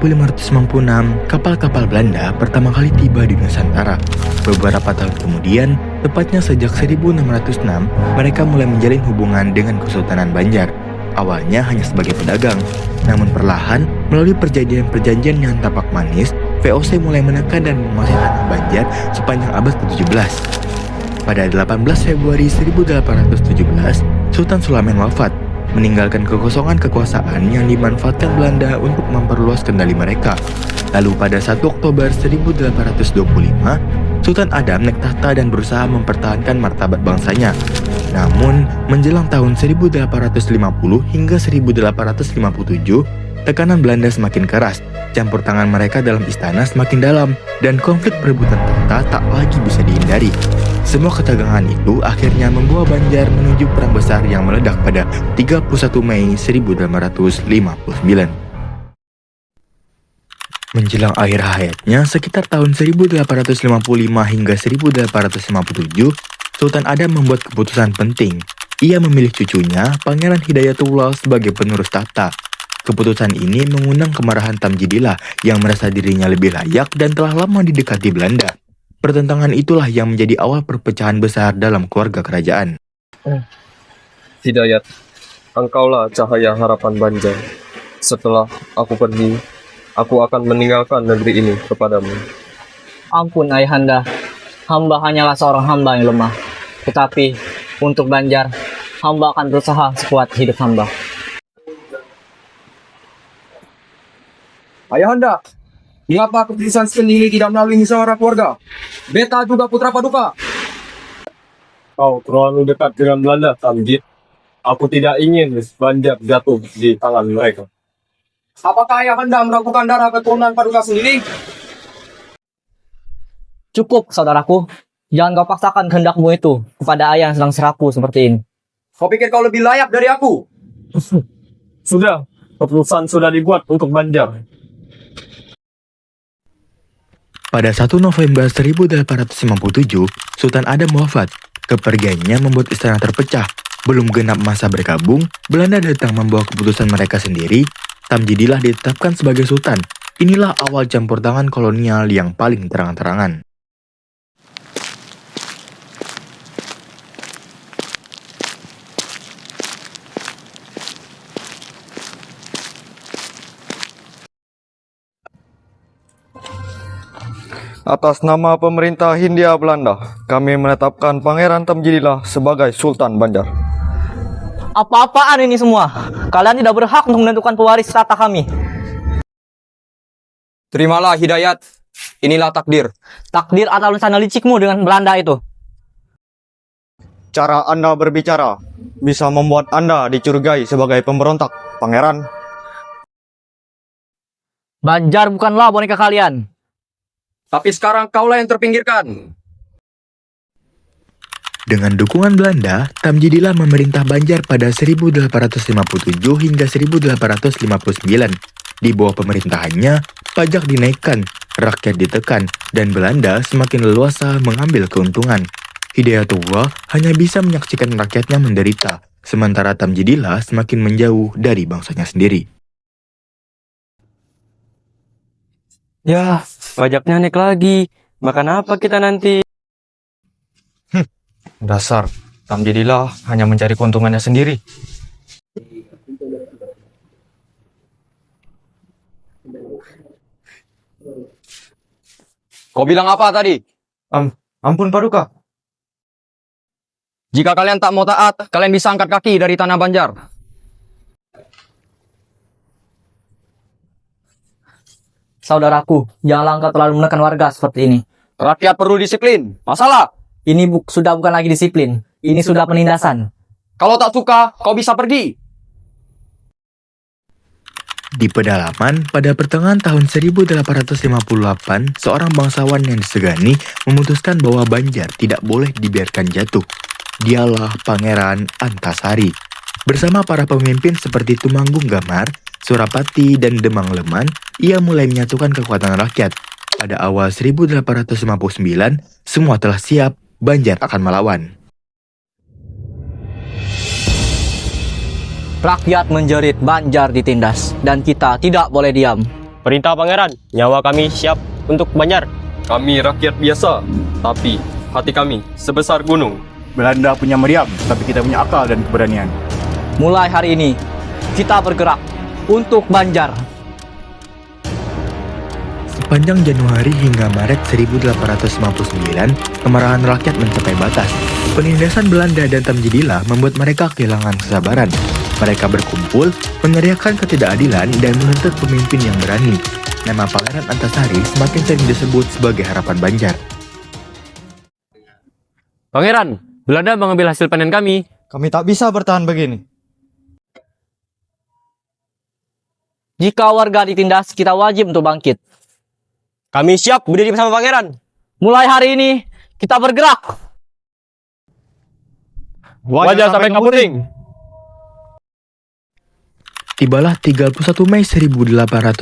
1596, kapal-kapal Belanda pertama kali tiba di Nusantara. Beberapa tahun kemudian, tepatnya sejak 1606, mereka mulai menjalin hubungan dengan Kesultanan Banjar. Awalnya hanya sebagai pedagang, namun perlahan melalui perjanjian-perjanjian yang tampak manis, VOC mulai menekan dan menguasai tanah Banjar sepanjang abad ke-17. Pada 18 Februari 1817, Sultan Sulamen wafat, meninggalkan kekosongan kekuasaan yang dimanfaatkan Belanda untuk memperluas kendali mereka. Lalu pada 1 Oktober 1825, Sultan Adam naik tahta dan berusaha mempertahankan martabat bangsanya. Namun, menjelang tahun 1850 hingga 1857, tekanan Belanda semakin keras, campur tangan mereka dalam istana semakin dalam, dan konflik perebutan tahta tak lagi bisa dihindari. Semua ketegangan itu akhirnya membawa Banjar menuju perang besar yang meledak pada 31 Mei 1859. Menjelang akhir hayatnya sekitar tahun 1855 hingga 1857, Sultan Adam membuat keputusan penting. Ia memilih cucunya, Pangeran Hidayatullah, sebagai penerus tahta. Keputusan ini mengundang kemarahan Tamjidillah yang merasa dirinya lebih layak dan telah lama didekati Belanda. Pertentangan itulah yang menjadi awal perpecahan besar dalam keluarga kerajaan. Hidayat, engkaulah cahaya harapan Banjar. Setelah aku pergi, aku akan meninggalkan negeri ini kepadamu. Ampun Ayahanda, hamba hanyalah seorang hamba yang lemah. Tetapi untuk Banjar, hamba akan berusaha sekuat hidup hamba. Ayahanda, mengapa keputusan sendiri tidak melalui musyawarah keluarga? Beta juga putra paduka. Kau terlalu dekat dengan Belanda, Tamjid. Aku tidak ingin Banjar jatuh di tangan mereka. Apakah Ayahanda meragukan darah keturunan paduka sendiri? Cukup, saudaraku. Jangan kau paksakan kehendakmu itu kepada ayah yang sedang serapu seperti ini. Kau pikir kau lebih layak dari aku? Sudah, keputusan sudah dibuat untuk Banjar. Pada 1 November 1857, Sultan Adam wafat. Kepergiannya membuat istana terpecah. Belum genap masa bergabung, Belanda datang membawa keputusan mereka sendiri. Tamjidillah ditetapkan sebagai sultan. Inilah awal campur tangan kolonial yang paling terang-terangan. Atas nama pemerintah Hindia Belanda, kami menetapkan Pangeran Tamjidillah sebagai Sultan Banjar. Apa-apaan ini semua? Kalian tidak berhak untuk menentukan pewaris tahta kami. Terimalah Hidayat, inilah takdir. Takdir atau rencana licikmu dengan Belanda itu. Cara Anda berbicara bisa membuat Anda dicurigai sebagai pemberontak, Pangeran. Banjar bukanlah boneka kalian. Tapi sekarang kaulah yang terpinggirkan. Dengan dukungan Belanda, Tamjidillah memerintah Banjar pada 1857 hingga 1859. Di bawah pemerintahannya, pajak dinaikkan, rakyat ditekan, dan Belanda semakin leluasa mengambil keuntungan. Hidayatullah hanya bisa menyaksikan rakyatnya menderita, sementara Tamjidillah semakin menjauh dari bangsanya sendiri. Ya, pajaknya naik lagi. Makan apa kita nanti? Dasar, Tamjidillah hanya mencari keuntungannya sendiri. Kau bilang apa tadi? Ampun Paduka. Jika kalian tak mau taat, kalian bisa angkat kaki dari tanah Banjar. Saudaraku, janganlah engkau terlalu menekan warga seperti ini. Rakyat perlu disiplin. Masalah. Ini sudah bukan lagi disiplin. Ini sudah penindasan. Kalau tak suka, kau bisa pergi. Di pedalaman, pada pertengahan tahun 1858, seorang bangsawan yang disegani memutuskan bahwa Banjar tidak boleh dibiarkan jatuh. Dialah Pangeran Antasari. Bersama para pemimpin seperti Tumanggung Gamar, Surapati, dan Demang Leman, ia mulai menyatukan kekuatan rakyat. Pada awal 1859, semua telah siap, Banjar akan melawan. Rakyat menjerit, Banjar ditindas, dan kita tidak boleh diam. Perintah pangeran, nyawa kami siap untuk Banjar. Kami rakyat biasa, tapi hati kami sebesar gunung. Belanda punya meriam, tapi kita punya akal dan keberanian. Mulai hari ini, kita bergerak untuk Banjar. Sepanjang Januari hingga Maret 1859, kemarahan rakyat mencapai batas. Penindasan Belanda dan Tamjidillah membuat mereka kehilangan kesabaran. Mereka berkumpul, meneriakkan ketidakadilan dan menuntut pemimpin yang berani. Nama Pangeran Antasari semakin sering disebut sebagai harapan Banjar. Pangeran, Belanda mengambil hasil panen kami. Kami tak bisa bertahan begini. Jika warga ditindas, kita wajib untuk bangkit. Kami siap berdiri bersama pangeran. Mulai hari ini, kita bergerak. Wajah sampai kaputing. Tibalah 31 Mei 1859,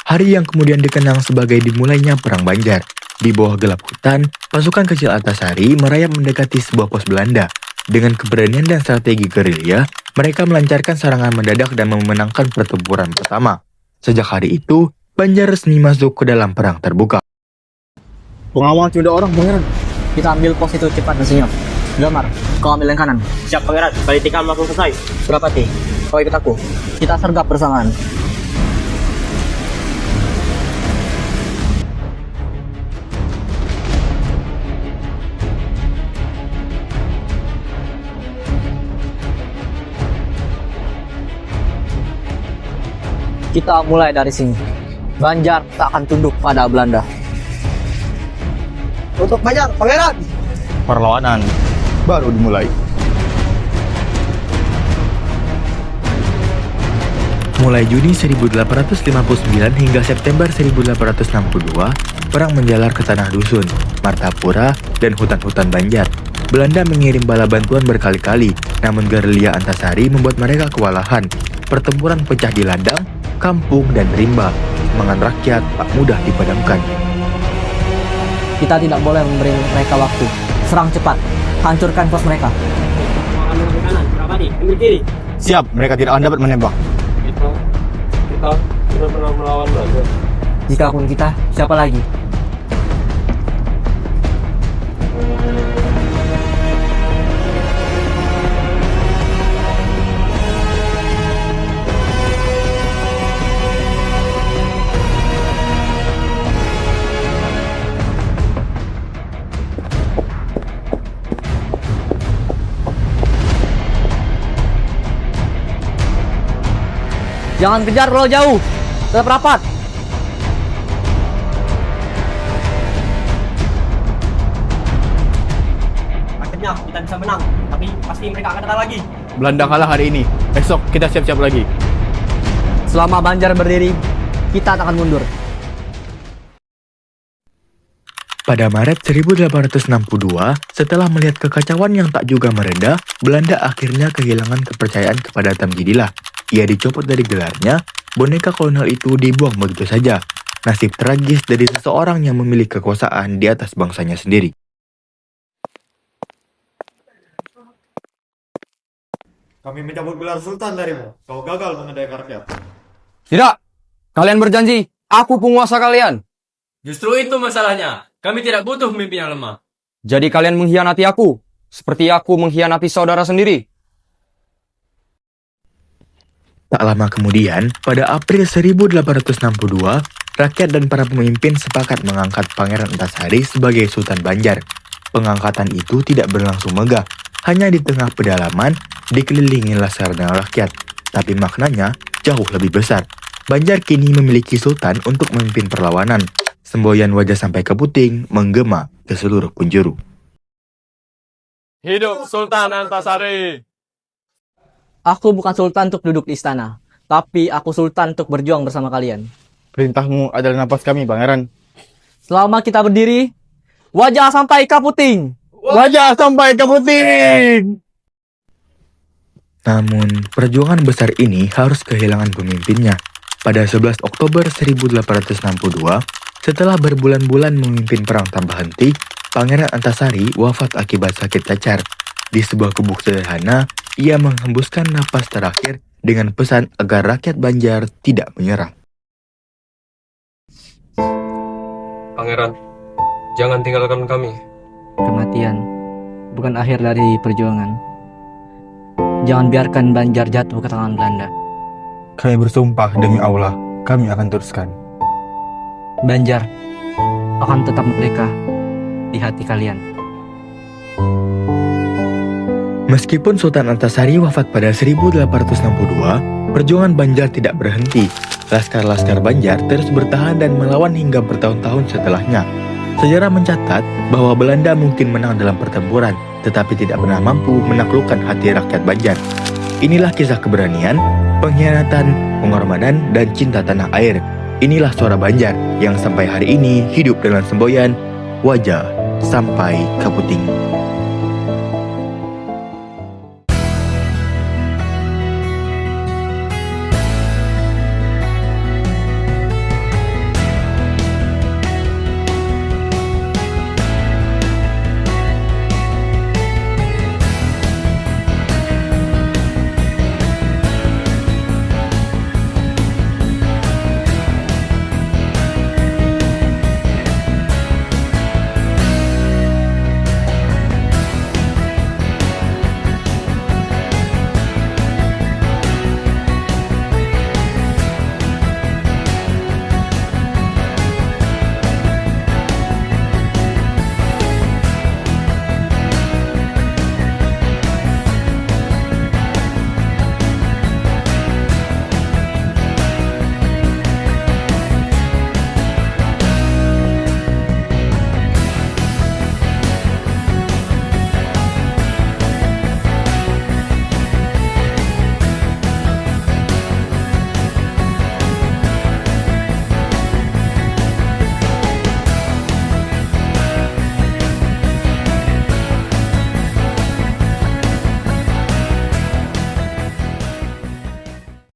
hari yang kemudian dikenang sebagai dimulainya Perang Banjar. Di bawah gelap hutan, pasukan kecil Antasari merayap mendekati sebuah pos Belanda. Dengan keberanian dan strategi gerilya, mereka melancarkan serangan mendadak dan memenangkan pertempuran pertama. Sejak hari itu, Banjar resmi masuk ke dalam perang terbuka. Pengawal sudah orang, pangeran. Kita ambil pos itu cepat dan senyap. Gamar, kau ambil yang kanan. Siap pangeran, balikan langsung selesai. Surapati, kau ikut aku. Kita sergap bersamaan. Kita mulai dari sini. Banjar tak akan tunduk pada Belanda. Untuk Banjar, pangeran! Perlawanan baru dimulai. Mulai Juni 1859 hingga September 1862, perang menjalar ke tanah dusun, Martapura, dan hutan-hutan Banjar. Belanda mengirim bala bantuan berkali-kali, namun gerilya Antasari membuat mereka kewalahan. Pertempuran pecah di ladang, kampung, dan rimba. Semangat rakyat tak mudah dipadamkan. Kita tidak boleh memberi mereka waktu. Serang cepat, hancurkan pos mereka. Siap, mereka tidak akan dapat menembak. Kita sudah pernah melawan Belanda. Jika pun kita, siapa lagi? Jangan kejar terlalu jauh. Tetap rapat. Akhirnya kita bisa menang, tapi pasti mereka akan datang lagi. Belanda kalah hari ini. Esok kita siap-siap lagi. Selama Banjar berdiri, kita tak akan mundur. Pada Maret 1862, setelah melihat kekacauan yang tak juga mereda, Belanda akhirnya kehilangan kepercayaan kepada Tamjidillah. Ia dicopot dari gelarnya, boneka kolonel itu dibuang begitu saja. Nasib tragis dari seseorang yang memiliki kekuasaan di atas bangsanya sendiri. Kami mencabut gelar sultan darimu. Kau gagal mengendalikan rakyat. Tidak! Kalian berjanji, aku penguasa kalian. Justru itu masalahnya. Kami tidak butuh pemimpin yang lemah. Jadi kalian mengkhianati aku, seperti aku mengkhianati saudara sendiri. Tak lama kemudian, pada April 1862, rakyat dan para pemimpin sepakat mengangkat Pangeran Antasari sebagai Sultan Banjar. Pengangkatan itu tidak berlangsung megah, hanya di tengah pedalaman, dikelilingi laskar dan rakyat. Tapi maknanya jauh lebih besar. Banjar kini memiliki sultan untuk memimpin perlawanan. Semboyan wajah sampai ke puting menggema ke seluruh penjuru. Hidup Sultan Antasari. Aku bukan sultan untuk duduk di istana, tapi aku sultan untuk berjuang bersama kalian. Perintahmu adalah napas kami, pangeran. Selama kita berdiri, wajah sampai ke puting. Wajah sampai ke puting! Namun, perjuangan besar ini harus kehilangan pemimpinnya. Pada 11 Oktober 1862, setelah berbulan-bulan memimpin perang tanpa henti, Pangeran Antasari wafat akibat sakit cacar. Di sebuah gubuk sederhana, ia menghembuskan napas terakhir dengan pesan agar rakyat Banjar tidak menyerah. Pangeran, jangan tinggalkan kami. Kematian bukan akhir dari perjuangan. Jangan biarkan Banjar jatuh ke tangan Belanda. Kami bersumpah demi Allah, kami akan teruskan. Banjar akan tetap merdeka di hati kalian. Meskipun Sultan Antasari wafat pada 1862, perjuangan Banjar tidak berhenti. Laskar-laskar Banjar terus bertahan dan melawan hingga bertahun-tahun setelahnya. Sejarah mencatat bahwa Belanda mungkin menang dalam pertempuran, tetapi tidak pernah mampu menaklukkan hati rakyat Banjar. Inilah kisah keberanian, pengkhianatan, pengorbanan, dan cinta tanah air. Inilah suara Banjar yang sampai hari ini hidup dengan semboyan Wajah Sampai Kaputing.